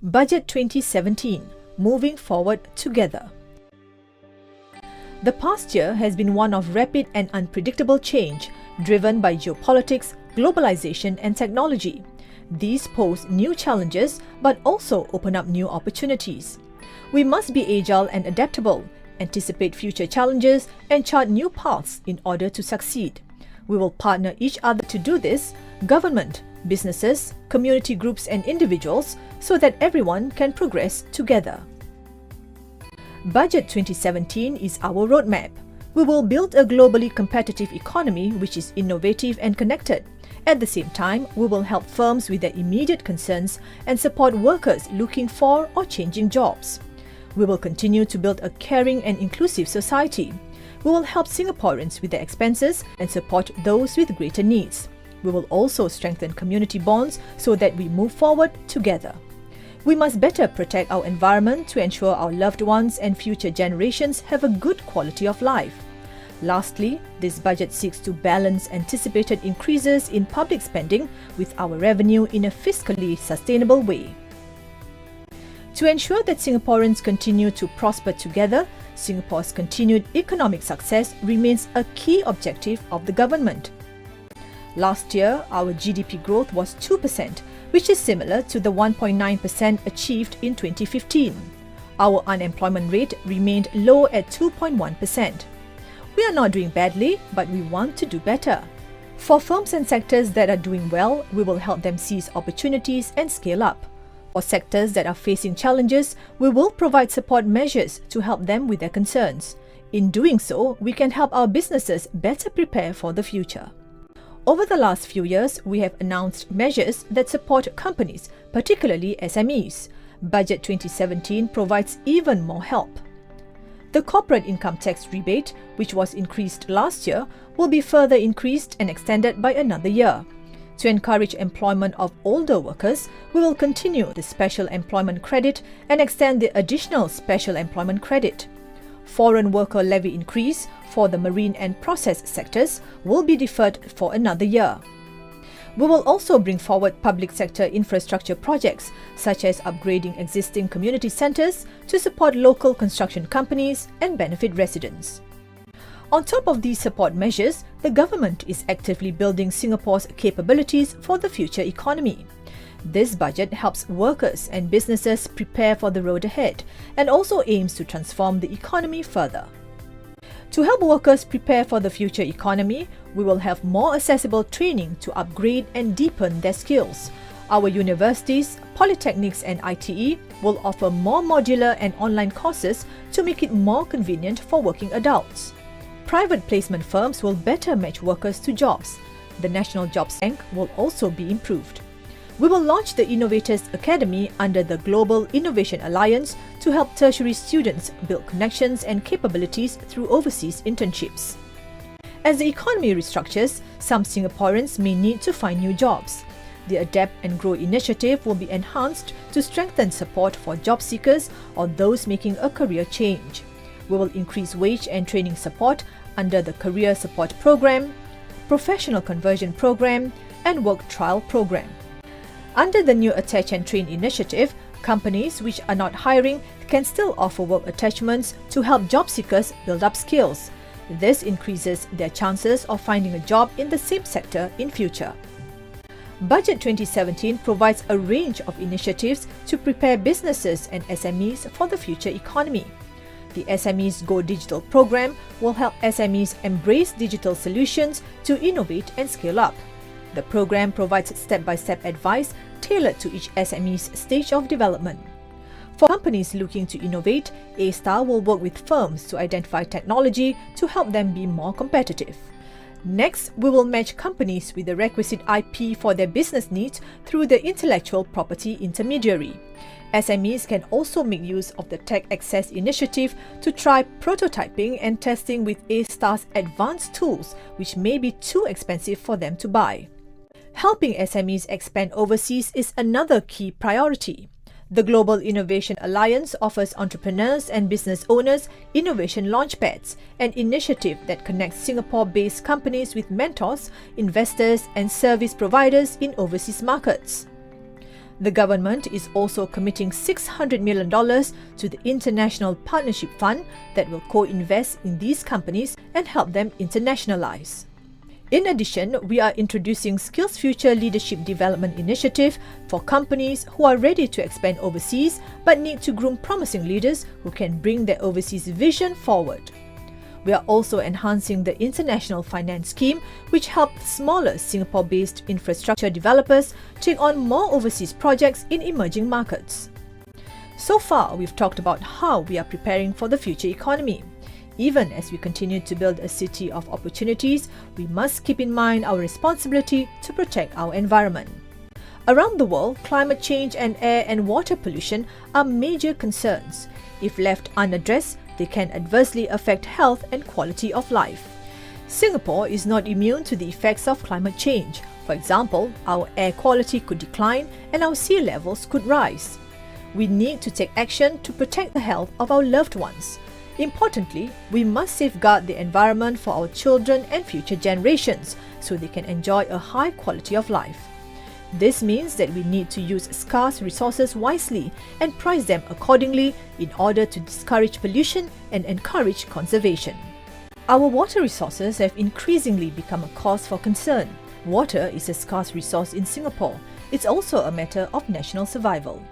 Budget 2017 – Moving Forward Together. The past year has been one of rapid and unpredictable change, driven by geopolitics, globalization and technology. These pose new challenges but also open up new opportunities. We must be agile and adaptable, anticipate future challenges and chart new paths in order to succeed. We will partner each other to do this, government, businesses, community groups and individuals, so that everyone can progress together. Budget 2017 is our roadmap. We will build a globally competitive economy which is innovative and connected. At the same time, we will help firms with their immediate concerns and support workers looking for or changing jobs. We will continue to build a caring and inclusive society. We will help Singaporeans with their expenses and support those with greater needs. We will also strengthen community bonds so that we move forward together. We must better protect our environment to ensure our loved ones and future generations have a good quality of life. Lastly, this budget seeks to balance anticipated increases in public spending with our revenue in a fiscally sustainable way. To ensure that Singaporeans continue to prosper together, Singapore's continued economic success remains a key objective of the government. Last year, our GDP growth was 2%, which is similar to the 1.9% achieved in 2015. Our unemployment rate remained low at 2.1%. We are not doing badly, but we want to do better. For firms and sectors that are doing well, we will help them seize opportunities and scale up. For sectors that are facing challenges, we will provide support measures to help them with their concerns. In doing so, we can help our businesses better prepare for the future. Over the last few years, we have announced measures that support companies, particularly SMEs. Budget 2017 provides even more help. The corporate income tax rebate, which was increased last year, will be further increased and extended by another year. To encourage employment of older workers, we will continue the Special Employment Credit and extend the additional Special Employment Credit. Foreign worker levy increase for the marine and process sectors will be deferred for another year. We will also bring forward public sector infrastructure projects such as upgrading existing community centres to support local construction companies and benefit residents. On top of these support measures, the government is actively building Singapore's capabilities for the future economy. This budget helps workers and businesses prepare for the road ahead and also aims to transform the economy further. To help workers prepare for the future economy, we will have more accessible training to upgrade and deepen their skills. Our universities, polytechnics and ITE will offer more modular and online courses to make it more convenient for working adults. Private placement firms will better match workers to jobs. The National Jobs Bank will also be improved. We will launch the Innovators Academy under the Global Innovation Alliance to help tertiary students build connections and capabilities through overseas internships. As the economy restructures, some Singaporeans may need to find new jobs. The Adapt and Grow initiative will be enhanced to strengthen support for job seekers or those making a career change. We will increase wage and training support under the Career Support Program, Professional Conversion Program and Work Trial Program. Under the new Attach and Train initiative, companies which are not hiring can still offer work attachments to help job seekers build up skills. This increases their chances of finding a job in the same sector in future. Budget 2017 provides a range of initiatives to prepare businesses and SMEs for the future economy. The SMEs Go Digital program will help SMEs embrace digital solutions to innovate and scale up. The program provides step-by-step advice tailored to each SME's stage of development. For companies looking to innovate, A-Star will work with firms to identify technology to help them be more competitive. Next, we will match companies with the requisite IP for their business needs through the intellectual property intermediary. SMEs can also make use of the Tech Access initiative to try prototyping and testing with A-Star's advanced tools, which may be too expensive for them to buy. Helping SMEs expand overseas is another key priority. The Global Innovation Alliance offers entrepreneurs and business owners innovation launchpads, an initiative that connects Singapore-based companies with mentors, investors and service providers in overseas markets. The government is also committing $600 million to the International Partnership Fund that will co-invest in these companies and help them internationalize. In addition, we are introducing Skills Future Leadership Development Initiative for companies who are ready to expand overseas but need to groom promising leaders who can bring their overseas vision forward. We are also enhancing the International Finance Scheme, which helps smaller Singapore-based infrastructure developers take on more overseas projects in emerging markets. So far, we've talked about how we are preparing for the future economy. Even as we continue to build a city of opportunities, we must keep in mind our responsibility to protect our environment. Around the world, climate change and air and water pollution are major concerns. If left unaddressed, they can adversely affect health and quality of life. Singapore is not immune to the effects of climate change. For example, our air quality could decline and our sea levels could rise. We need to take action to protect the health of our loved ones. Importantly, we must safeguard the environment for our children and future generations so they can enjoy a high quality of life. This means that we need to use scarce resources wisely and price them accordingly in order to discourage pollution and encourage conservation. Our water resources have increasingly become a cause for concern. Water is a scarce resource in Singapore. It's also a matter of national survival.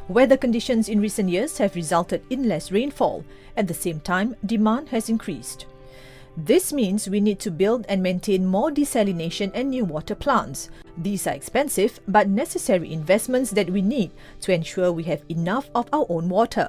Weather conditions in recent years have resulted in less rainfall. At the same time, demand has increased. This means we need to build and maintain more desalination and new water plants. These are expensive but necessary investments that we need to ensure we have enough of our own water.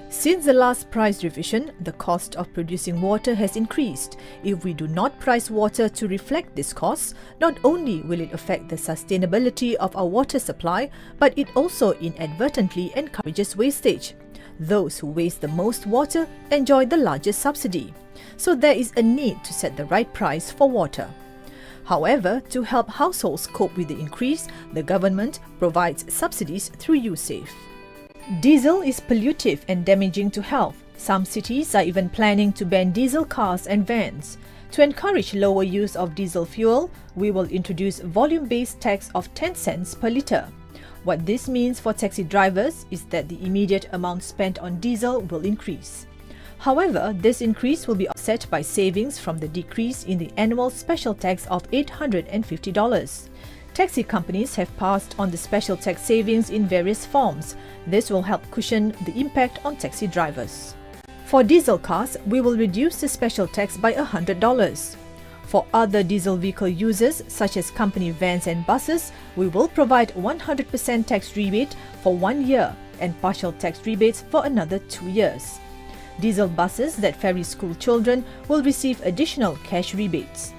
Since the last price revision, the cost of producing water has increased. If we do not price water to reflect this cost, not only will it affect the sustainability of our water supply, but it also inadvertently encourages wastage. Those who waste the most water enjoy the largest subsidy. So there is a need to set the right price for water. However, to help households cope with the increase, the government provides subsidies through USAVE. Diesel is pollutive and damaging to health. Some cities are even planning to ban diesel cars and vans. To encourage lower use of diesel fuel, we will introduce volume-based tax of 10 cents per litre. What this means for taxi drivers is that the immediate amount spent on diesel will increase. However, this increase will be offset by savings from the decrease in the annual special tax of $850. Taxi companies have passed on the special tax savings in various forms. This will help cushion the impact on taxi drivers. For diesel cars, we will reduce the special tax by $100. For other diesel vehicle users, such as company vans and buses, we will provide 100% tax rebate for 1 year and partial tax rebates for another 2 years. Diesel buses that ferry school children will receive additional cash rebates.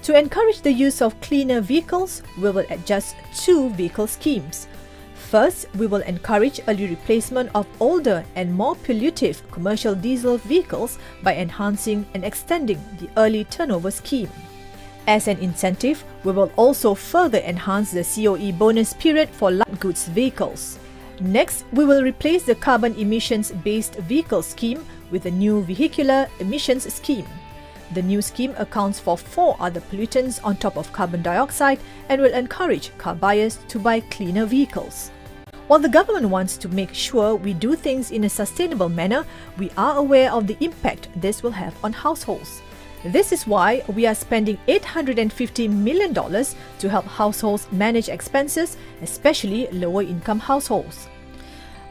To encourage the use of cleaner vehicles, we will adjust 2 vehicle schemes. First, we will encourage early replacement of older and more pollutive commercial diesel vehicles by enhancing and extending the early turnover scheme. As an incentive, we will also further enhance the COE bonus period for light goods vehicles. Next, we will replace the carbon emissions-based vehicle scheme with a new vehicular emissions scheme. The new scheme accounts for 4 other pollutants on top of carbon dioxide and will encourage car buyers to buy cleaner vehicles. While the government wants to make sure we do things in a sustainable manner, we are aware of the impact this will have on households. This is why we are spending $850 million to help households manage expenses, especially lower-income households.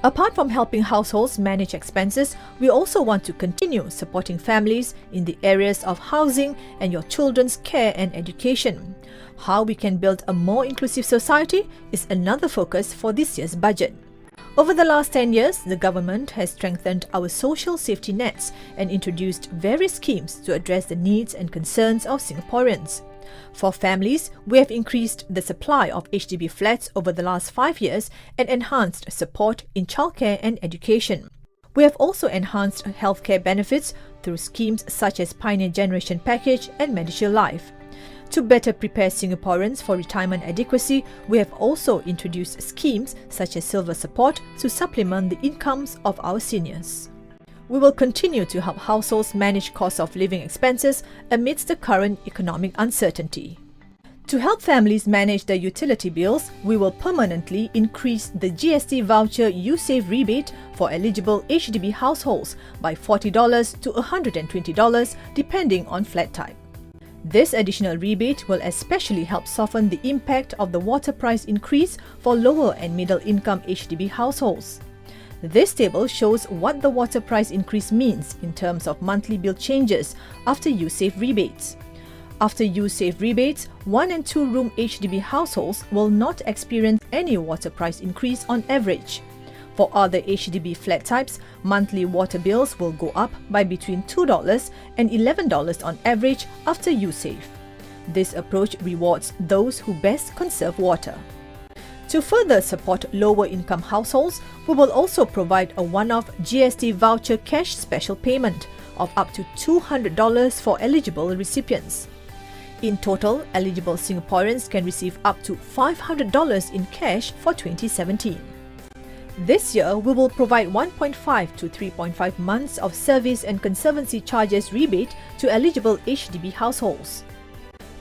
Apart from helping households manage expenses, we also want to continue supporting families in the areas of housing and your children's care and education. How we can build a more inclusive society is another focus for this year's budget. Over the last 10 years, the government has strengthened our social safety nets and introduced various schemes to address the needs and concerns of Singaporeans. For families, we have increased the supply of HDB flats over the last 5 years and enhanced support in childcare and education. We have also enhanced healthcare benefits through schemes such as Pioneer Generation Package and MediShield Life. To better prepare Singaporeans for retirement adequacy, we have also introduced schemes such as Silver Support to supplement the incomes of our seniors. We will continue to help households manage cost of living expenses amidst the current economic uncertainty. To help families manage their utility bills, we will permanently increase the GST voucher YouSave rebate for eligible HDB households by $40 to $120 depending on flat type. This additional rebate will especially help soften the impact of the water price increase for lower and middle income HDB households. This table shows what the water price increase means in terms of monthly bill changes after YouSave rebates. After YouSave rebates, 1 and 2 room HDB households will not experience any water price increase on average. For other HDB flat types, monthly water bills will go up by between $2 and $11 on average after YouSave. This approach rewards those who best conserve water. To further support lower-income households, we will also provide a one-off GST voucher cash special payment of up to $200 for eligible recipients. In total, eligible Singaporeans can receive up to $500 in cash for 2017. This year, we will provide 1.5 to 3.5 months of service and conservancy charges rebate to eligible HDB households.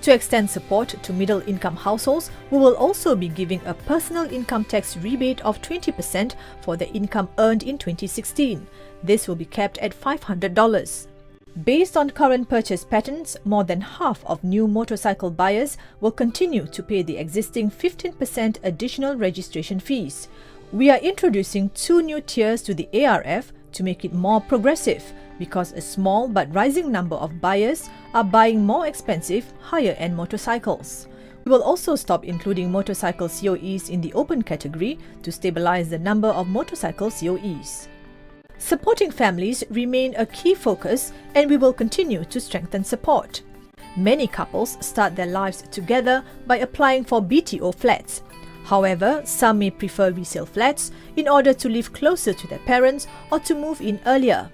To extend support to middle-income households, we will also be giving a personal income tax rebate of 20% for the income earned in 2016. This will be capped at $500. Based on current purchase patterns, more than half of new motorcycle buyers will continue to pay the existing 15% additional registration fees. We are introducing 2 new tiers to the ARF to make it more progressive because a small but rising number of buyers are buying more expensive, higher-end motorcycles. We will also stop including motorcycle COEs in the open category to stabilize the number of motorcycle COEs. Supporting families remain a key focus, and we will continue to strengthen support. Many couples start their lives together by applying for BTO flats. However, some may prefer resale flats in order to live closer to their parents or to move in earlier.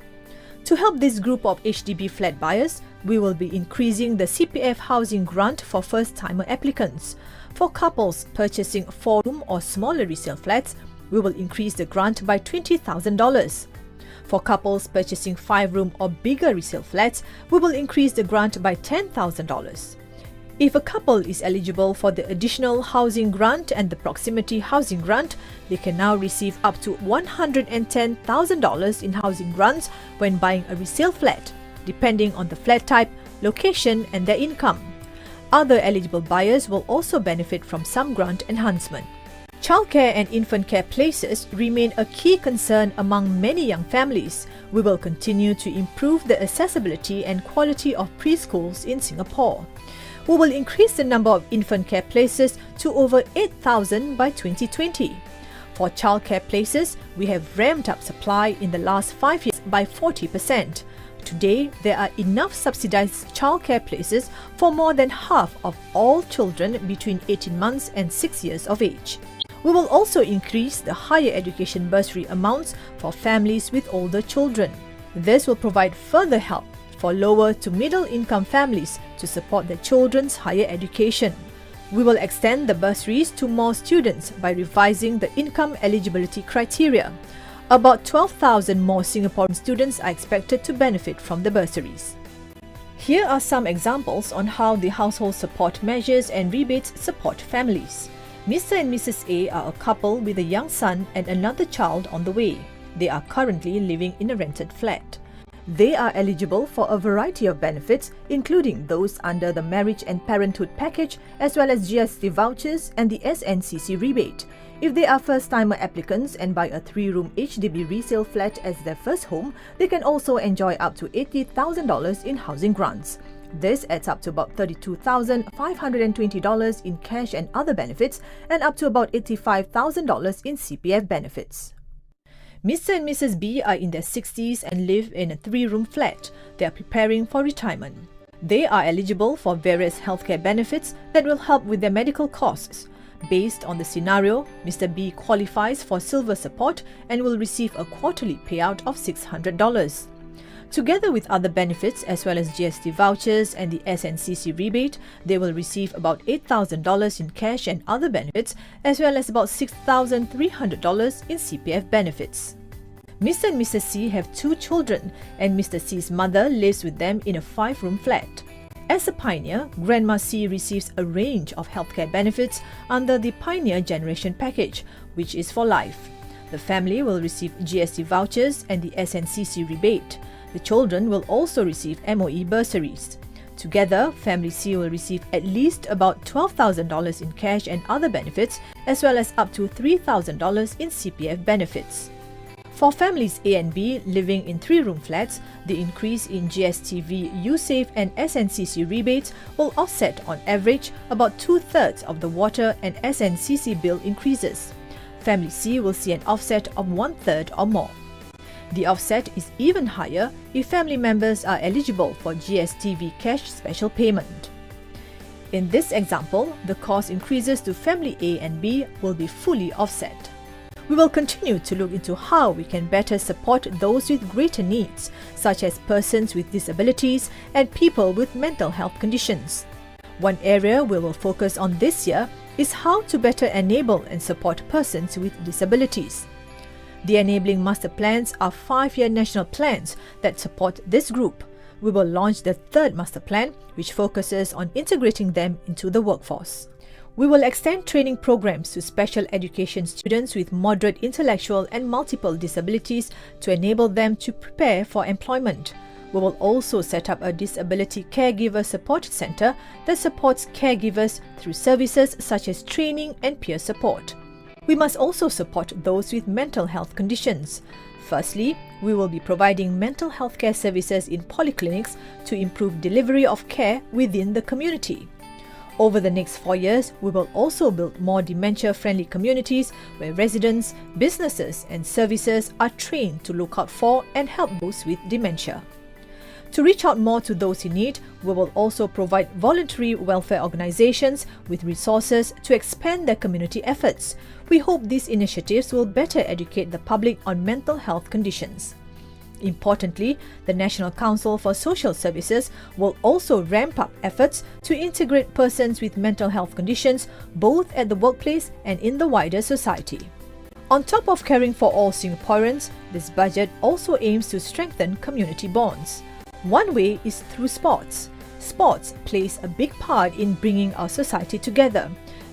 To help this group of HDB flat buyers, we will be increasing the CPF housing grant for first-timer applicants. For couples purchasing 4-room or smaller resale flats, we will increase the grant by $20,000. For couples purchasing 5-room or bigger resale flats, we will increase the grant by $10,000. If a couple is eligible for the additional housing grant and the proximity housing grant, they can now receive up to $110,000 in housing grants when buying a resale flat, depending on the flat type, location, and their income. Other eligible buyers will also benefit from some grant enhancement. Childcare and infant care places remain a key concern among many young families. We will continue to improve the accessibility and quality of preschools in Singapore. We will increase the number of infant care places to over 8,000 by 2020. For childcare places, we have ramped up supply in the last 5 years by 40%. Today, there are enough subsidized childcare places for more than half of all children between 18 months and 6 years of age. We will also increase the higher education bursary amounts for families with older children. This will provide further help for lower to middle income families to support their children's higher education. We will extend the bursaries to more students by revising the income eligibility criteria. About 12,000 more Singaporean students are expected to benefit from the bursaries. Here are some examples on how the household support measures and rebates support families. Mr. and Mrs. A are a couple with a young son and another child on the way. They are currently living in a rented flat. They are eligible for a variety of benefits, including those under the Marriage and Parenthood Package, as well as GST vouchers and the SNCC rebate. If they are first-timer applicants and buy a 3-room HDB resale flat as their first home, they can also enjoy up to $80,000 in housing grants. This adds up to about $32,520 in cash and other benefits, and up to about $85,000 in CPF benefits. Mr. and Mrs. B are in their 60s and live in a 3-room flat. They are preparing for retirement. They are eligible for various healthcare benefits that will help with their medical costs. Based on the scenario, Mr. B qualifies for silver support and will receive a quarterly payout of $600. Together with other benefits as well as GST vouchers and the SNCC rebate, they will receive about $8,000 in cash and other benefits, as well as about $6,300 in CPF benefits. Mr. and Mrs. C have 2 children, and Mr. C's mother lives with them in a 5-room flat. As a pioneer, Grandma C receives a range of healthcare benefits under the Pioneer Generation Package, which is for life. The family will receive GST vouchers and the SNCC rebate. The children will also receive MOE bursaries. Together, Family C will receive at least about $12,000 in cash and other benefits, as well as up to $3,000 in CPF benefits. For families A and B living in 3-room flats, the increase in GSTV, USAVE and SNCC rebates will offset on average about 2/3 of the water and SNCC bill increases. Family C will see an offset of 1/3 or more. The offset is even higher if family members are eligible for GSTV cash special payment. In this example, the cost increases to family A and B will be fully offset. We will continue to look into how we can better support those with greater needs, such as persons with disabilities and people with mental health conditions. One area we will focus on this year is how to better enable and support persons with disabilities. The Enabling Master Plans are 5-year national plans that support this group. We will launch the 3rd Master Plan, which focuses on integrating them into the workforce. We will extend training programs to special education students with moderate intellectual and multiple disabilities to enable them to prepare for employment. We will also set up a Disability Caregiver Support Center that supports caregivers through services such as training and peer support. We must also support those with mental health conditions. Firstly, we will be providing mental health care services in polyclinics to improve delivery of care within the community. Over the next 4 years, we will also build more dementia-friendly communities where residents, businesses and services are trained to look out for and help those with dementia. To reach out more to those in need, we will also provide voluntary welfare organizations with resources to expand their community efforts. We hope these initiatives will better educate the public on mental health conditions. Importantly, the National Council for Social Services will also ramp up efforts to integrate persons with mental health conditions both at the workplace and in the wider society. On top of caring for all Singaporeans, this budget also aims to strengthen community bonds. One way is through sports. Sports plays a big part in bringing our society together.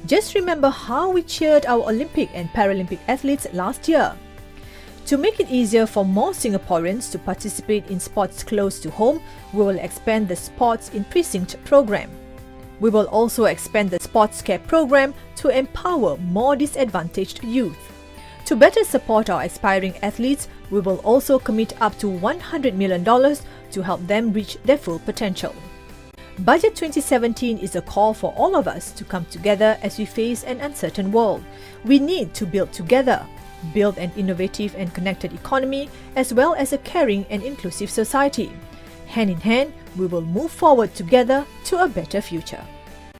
Just remember how we cheered our Olympic and Paralympic athletes last year. To make it easier for more Singaporeans to participate in sports close to home, we will expand the Sports in Precinct program. We will also expand the Sports Care program to empower more disadvantaged youth. To better support our aspiring athletes, we will also commit up to $100 million to help them reach their full potential. Budget 2017 is a call for all of us to come together as we face an uncertain world. We need to build together. Build an innovative and connected economy, as well as a caring and inclusive society. Hand in hand, we will move forward together to a better future.